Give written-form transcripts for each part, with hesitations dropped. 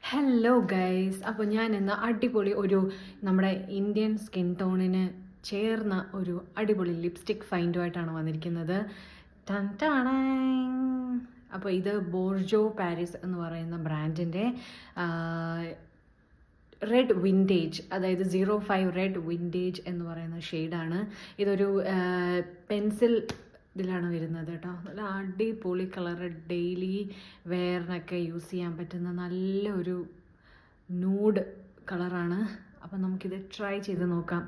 Hello guys, അപ്പോൾ ഞാൻ ഇന്ന് അടിപൊളി നമ്മുടെ ഇന്ത്യൻ സ്കിൻ ടോണിന് ചേർന്ന ഒരു അടിപൊളി ലിപ്സ്റ്റിക് ഫൈൻഡുമായിട്ടാണ് വന്നിരിക്കുന്നത്. ടൻ ടാണാ. അപ്പോൾ ഇത് ബോർജോ പാരീസ് എന്ന് പറയുന്ന ബ്രാൻഡിൻ്റെ റെഡ് വിൻറ്റേജ്, അതായത് 05 റെഡ് വിൻറ്റേജ് എന്ന് പറയുന്ന ഷെയ്ഡാണ്. ഇതൊരു പെൻസിൽ ഇതിലാണ് വരുന്നത് കേട്ടോ. നല്ല അടിപൊളി കളറ്, ഡെയിലി വെയറിനൊക്കെ യൂസ് ചെയ്യാൻ പറ്റുന്ന നല്ലൊരു നൂഡ് കളറാണ്. അപ്പം നമുക്കിത് ട്രൈ ചെയ്ത് നോക്കാം.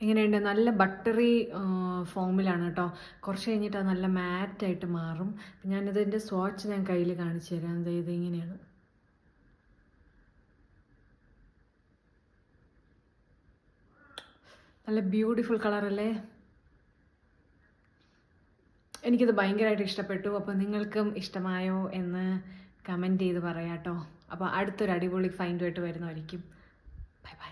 എങ്ങനെയുണ്ട്? നല്ല ബട്ടറി ഫോമിലാണ് കേട്ടോ. കുറച്ച് കഴിഞ്ഞിട്ട് അത് നല്ല മാറ്റായിട്ട് മാറും. ഞാനിതിൻ്റെ സ്വാച്ച് ഞാൻ കയ്യിൽ കാണിച്ചു തരാം. ഇത് ഇങ്ങനെയാണ്. നല്ല ബ്യൂട്ടിഫുൾ കളറല്ലേ? എനിക്കിത് ഭയങ്കരമായിട്ട് ഇഷ്ടപ്പെട്ടു. അപ്പോൾ നിങ്ങൾക്കും ഇഷ്ടമായോ എന്ന് കമൻറ്റ് ചെയ്ത് പറയാം കേട്ടോ. അപ്പോൾ അടുത്തൊരു അടിപൊളി ഫൈൻഡുമായിട്ട് വരുന്നതായിരിക്കും. Bye bye.